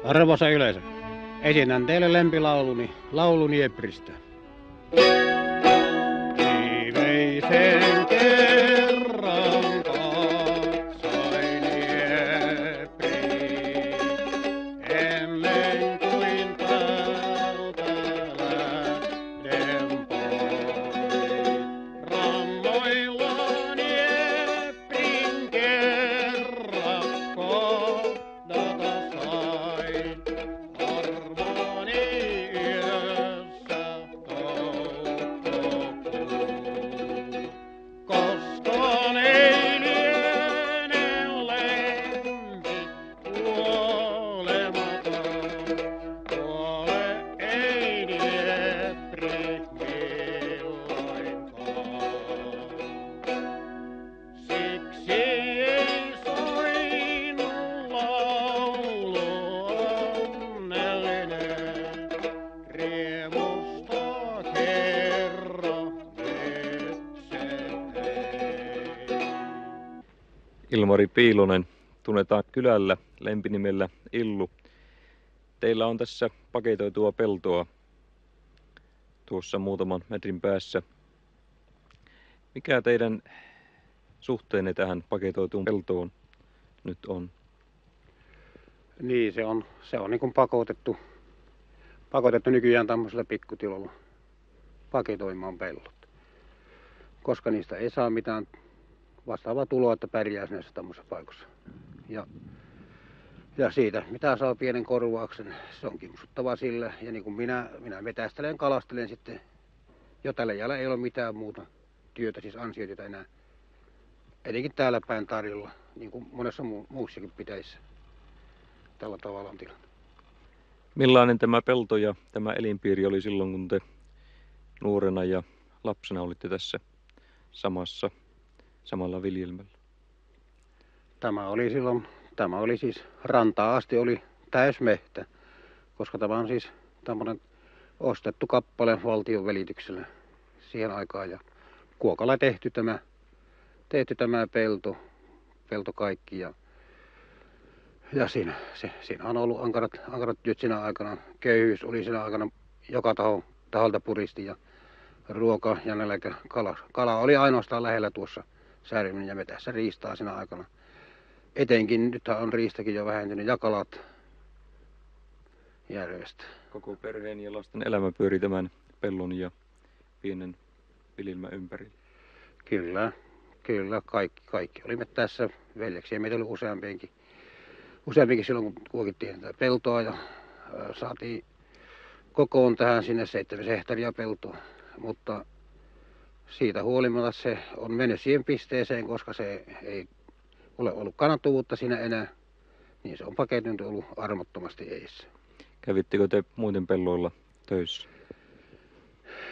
Arvoisa yleisö, esitän teille lauluni Epristä. Viimeisen kerran katsoin Epriin, ennen kuin täältä lähden pois. Rannoillani Eprin kerran kohdata sain, armoni yössä toukokuun. Koskaan ei liene lempi kuolematon, kuole ei Epri milloinkaan. Siksi ei soinut laulu onnellinen, riemusta kerro nyt se ei. Ilmari Piilonen, tunnetaan kylällä lempinimellä Illu. Teillä on tässä paketoitua peltoa tuossa muutaman metrin päässä. Mikä teidän suhteenne tähän paketoituun peltoon nyt on? Niin, se on niin kuin pakotettu nykyään tämmöisellä pikkutilolla paketoimaan pellot. Koska niistä ei saa mitään vastaavaa tuloa, että pärjäisi näissä tämmöisissä paikoissa. Ja siitä, mitä saa pienen korvauksen, se on kimustuttava sillä. Ja niin kuin minä vetästelen, kalastelen sitten, jo tällä jäljellä ei ole mitään muuta työtä, siis ansiotyötä enää. Etenkin täällä päin tarjolla, niin kuin monessa muussakin pitäisi. Tällä tavalla on tilanne. Millainen tämä pelto ja tämä elinpiiri oli silloin, kun te nuorena ja lapsena olitte tässä samalla viljelmällä? Tämä oli siis rantaa asti oli täysmehtä, koska tämä on siis tämmöinen ostettu kappale valtion välityksellä siihen aikaan. Ja kuokalla tehty tämä pelto kaikki. Ja siinä on ollut ankarat työt siinä aikana. Köyhyys oli siinä aikana joka taholta puristi ja ruoka ja nälkä. Kala oli ainoastaan lähellä tuossa Särminen ja metässä riistaa siinä aikana. Etenkin nythän on riistakin jo vähentynyt ja kalat järvestä. Koko perheen ja lasten elämä pyöri tämän pellon ja pienen viljelmän ympärillä. Kyllä, kaikki olimme tässä veljeksiä. Meitä oli useampiinkin silloin, kun kuokittiin tätä peltoa ja saatiin kokoon tähän sinne 7 hehtaaria peltoa. Mutta siitä huolimatta se on mennyt siihen pisteeseen, koska se ei ole ollut kannattavuutta siinä enää, niin se on paketoinut ollut armottomasti edessä. Kävittekö te muiden pelloilla töissä?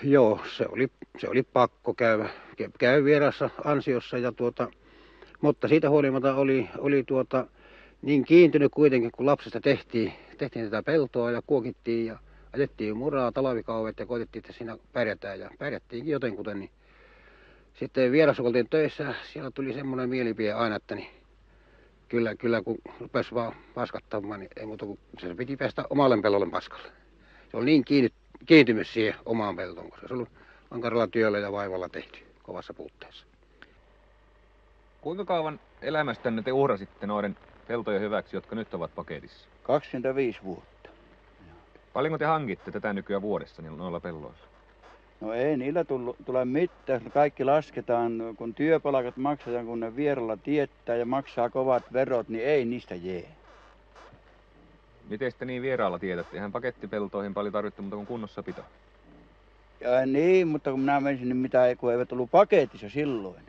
Joo, se oli pakko käy vierassa ansiossa mutta siitä huolimatta oli niin kiintynyt kuitenkin, kun lapsesta tehtiin tätä peltoa ja kuokittiin ja ajettiin muraa talvikauvet ja koitettiin, että siinä pärjätään ja pärjättiinkin jotenkuten. Niin sitten vierassa kun oltiin töissä, siellä tuli semmoinen mielipide aina, että niin kyllä kun rupesi vaan paskattamaan, niin ei muuta kuin se piti päästä omalle pellolle paskalle. Se oli niin kiintymys siihen omaan peltoon, koska se oli ankaralla työllä ja vaivalla tehty kovassa puutteessa. Kuinka kauan elämästänne te uhrasitte noiden peltojen hyväksi, jotka nyt ovat paketissa? 25 vuotta. Paljonko te hankitte tätä nykyään vuodessa noilla pelloilla? No ei niillä tule mitään. Kaikki lasketaan, kun työpalkat maksataan, kun ne vieralla tietää ja maksaa kovat verot, niin ei niistä jää. Miten te niin vieraalla tiedätte? Eihän pakettipeltoihin paljon tarvittu, mutta kun kunnossapito. Ja niin, mutta kun minä menisin, niin kun eivät ollut paketissa silloin.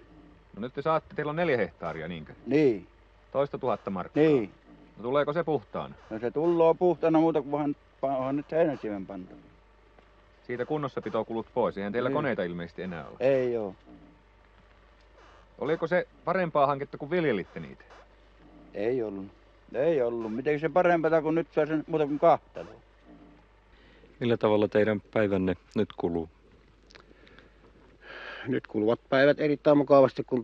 No nyt te saatte, teillä on 4 hehtaaria, niinkö? Niin. 200 000 markkaa. Niin. No tuleeko se puhtaana? No se tulloo puhtaana muuta kuin onhan nyt heinäsiemen pantu. Siitä kunnossapito kulut pois. Eihän teillä Niin. koneita ilmeisesti enää ole. Ei oo. Oliko se parempaa hanketta, kun viljelitte niitä? Ei ollut. Ei ollut. Miten se parempaa, kun nyt saa sen muuta kuin kahtelua? Millä tavalla teidän päivänne nyt kuluu? Nyt kuluvat päivät erittäin mukavasti, kun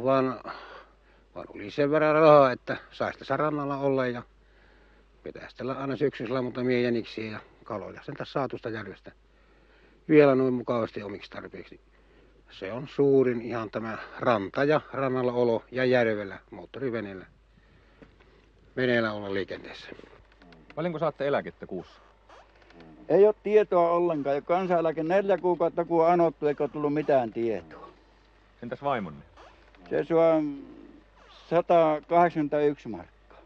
vaan oli sen verran rahaa, että saisi tässä rannalla olla ja Petästellä aina syksyllä muutamia jäniksiä ja kaloja sen tässä saatusta järvestä. Vielä noin mukavasti omiksi tarpeeksi. Se on suurin ihan tämä ranta ja rannalla olo ja järvellä moottoriveneellä. Veneellä olla liikenteessä. Paljonko saatte eläkettä kuussa? Ei ole tietoa ollenkaan. Jo kansaneläke 4 kuukautta kun on anottu, eikä ole tullut mitään tietoa. Entäs vaimonne? Se saa 181 markkaa.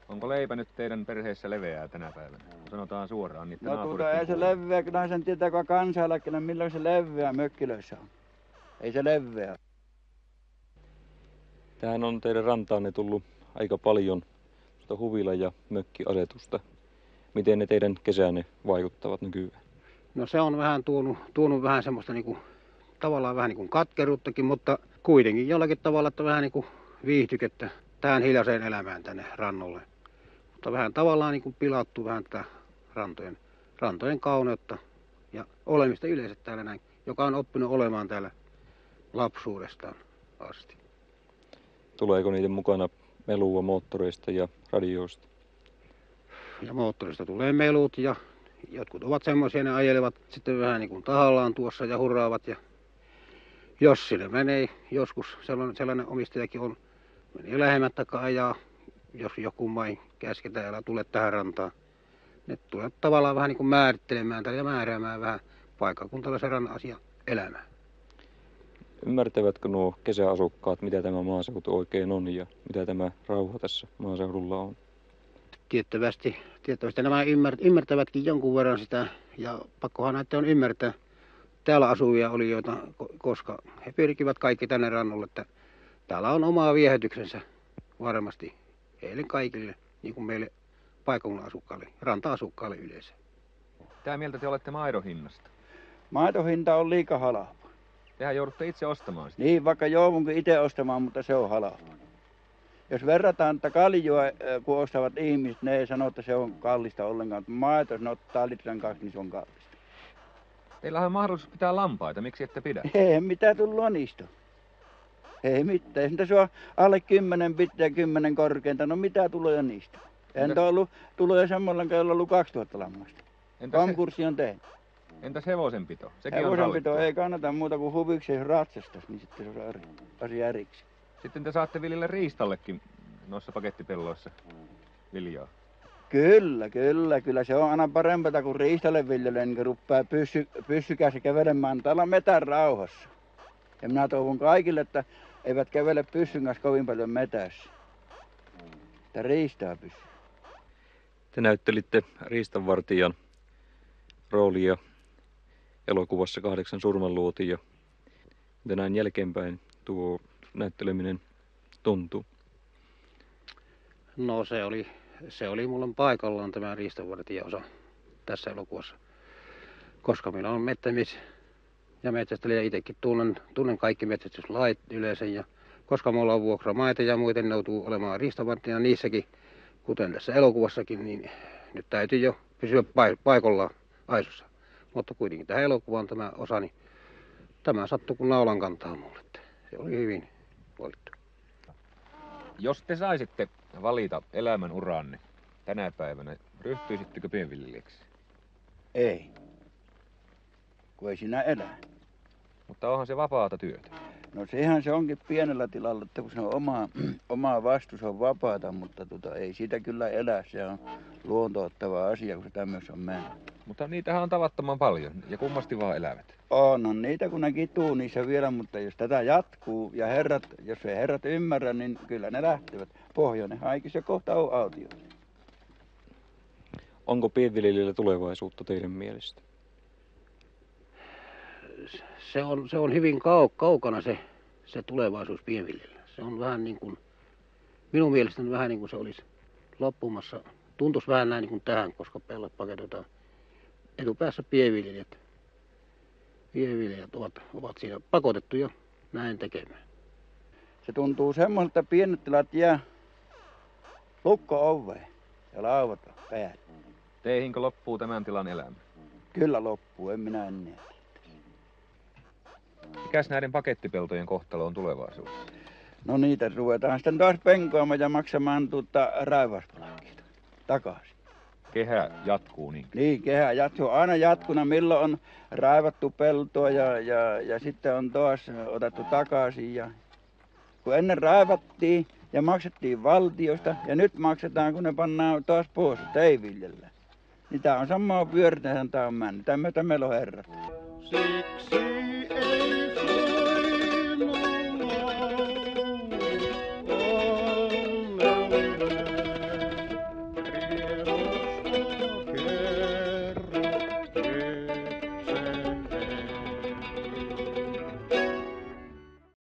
Onko leipä nyt teidän perheessä leveää tänä päivänä? Sanotaan suoraan niiden No naapureiden ei se puolella. leveä, kyllä sen tietää, kun kansaneläkkeellä, milloin se leveä mökkilöissä on. Ei se leveä. Tähän on teidän rantaanne tullut aika paljon huvila- ja mökkiasetusta. Miten ne teidän kesänne vaikuttavat nykyään? No se on vähän tuonut vähän semmoista niinku, tavallaan vähän niinku katkeruuttakin, mutta kuitenkin jollakin tavalla, että vähän niinku viihtykettä tähän hiljaiseen elämään tänne rannolle. Mutta vähän tavallaan niinku pilattu vähän tätä rantojen kauneutta ja olemista yleensä täällä näin, joka on oppinut olemaan täällä lapsuudestaan asti. Tuleeko niiden mukana melua moottoreista ja radioista? Ja moottorista tulee melut ja jotkut ovat semmoisia, ne ajelevat sitten vähän niin kuin tahallaan tuossa ja hurraavat. Ja jos sille menee, joskus sellainen omistajakin on, menee lähemmät takaa ajaa, jos joku mai käsketään, älä tule tähän rantaan. Ne tulee tavallaan vähän niin kuin määrittelemään ja määräämään vähän paikkakuntalaisen rannan asia elämää. Ymmärtävätkö nuo kesäasukkaat, mitä tämä maaseutu oikein on ja mitä tämä rauha tässä maaseudulla on? Tiettävästi nämä ymmärtävätkin jonkun verran sitä, ja pakkohan näitä on ymmärtää täällä asuvia olijoita, koska he pyrkivät kaikki tänne rannolle, että täällä on oma viehätyksensä varmasti heille kaikille, niin kuin meille paikkakunnan asukkaille, ranta-asukkaille yleensä. Mitä mieltä te olette maidon hinnasta? Maitohinta on liika halpa. Tehän joudutte itse ostamaan sitä. Niin, vaikka joudunkin itse ostamaan, mutta se on halpa. Jos verrataan, että kaljua, kun ostavat ihmiset, ne ei sano, että se on kallista ollenkaan. Mutta maito, jos ne ottaa litran 2, niin se on kallista. Teillähän on mahdollisuus pitää lampaita, miksi ette pidä? Ei mitään tullut niistä. Ei mitään. Jos niitä alle 10 pitää 10 korkeinta, no mitä tuloja niistä? Entä ollut tuloja semmoilla, jolla on ollut 2000 lammasta. Konkurssi on tehnyt. Entäs hevosenpito? Sekin on Hevosenpito sallittua. ei kannata muuta kuin huviksi, jos ratsastas, niin sitten se on asia erikseen. Sitten te saatte viljellä riistallekin noissa pakettipelloissa viljaa. Kyllä. Se on aina parempaa kuin riistalle viljelee, niin rupeaa pyssykäsi kävelemään täällä metän rauhassa. Ja minä toivon kaikille, että eivät kävele pyssyn kanssa kovin paljon metässä. Että riistaa pyssy. Te näyttelitte riistanvartijan roolia elokuvassa 8 surmanluoti ja mitä näin jälkeenpäin tuo näytteleminen tuntuu? No se oli mulla paikallaan tämä riistanvartijan osa tässä elokuvassa, koska minä olen metsämies ja metsästelijä itsekin tunnen kaikki metsästyslait yleensä ja koska mulla on vuokramaita ja muuten ne joutuu olemaan riistanvartijana niissäkin, kuten tässä elokuvassakin, niin nyt täytyy jo pysyä paikallaan aisossa. Mutta kuitenkin tähän elokuvaan tämä osa, niin tämä sattui kun naulan kantaa mulle. Että se oli hyvin valittu. Jos te saisitte valita elämän uranne tänä päivänä, ryhtyisittekö pienviljelijäksi? Ei. Kun ei sinä elä. Mutta onhan se vapaata työtä. No sehän se onkin pienellä tilalla, että kun se on oma vastus on vapaata, mutta ei siitä kyllä elä. Se on luontoottava asia, kun se tämmöisessä on mennyt. Mutta niitähän on tavattoman paljon ja kummasti vaan elävät. On niitä, kun ne kituu niissä vielä, mutta jos tätä jatkuu ja jos ei herrat ymmärrä, niin kyllä ne lähtevät. Pohjoinen haikis ja kohta on autio. Onko pienviljelijällä tulevaisuutta teidän mielestä? Se on hyvin kaukana se tulevaisuus pienviljelijällä. Se on vähän niin kuin, minun mielestäni vähän niin kuin se olisi loppumassa. Tuntuisi vähän näin niin kuin tähän, koska pellot paketoidaan etupäässä pienviljelijät. Pienviljelijät ovat siinä pakotettuja näin tekemään. Se tuntuu semmoiselta, että pienet tilat jää lukko-oveen ja lauvat päälle. Teihinkö loppuu tämän tilan elämä? Kyllä loppuu, en minä enää. Mikäs näiden pakettipeltojen kohtalo on tulevaisuudessa? No niitä ruvetaan sitten taas penkoamaan ja maksamaan raivauspalkkiota. takaisin. Kehä jatkuu niin. Niin, kehä jatkuu aina jatkuna, milloin on raivattu peltoa ja sitten on taas otettu takaisin. Ja kun ennen raivattiin ja maksettiin valtiosta ja nyt maksetaan, kun ne pannaan taas pois, että ei viljellä. Niin tää on samaa pyöritähän tää on mennyt. Tämmöistä meillä on herrat. Siksi ei soinut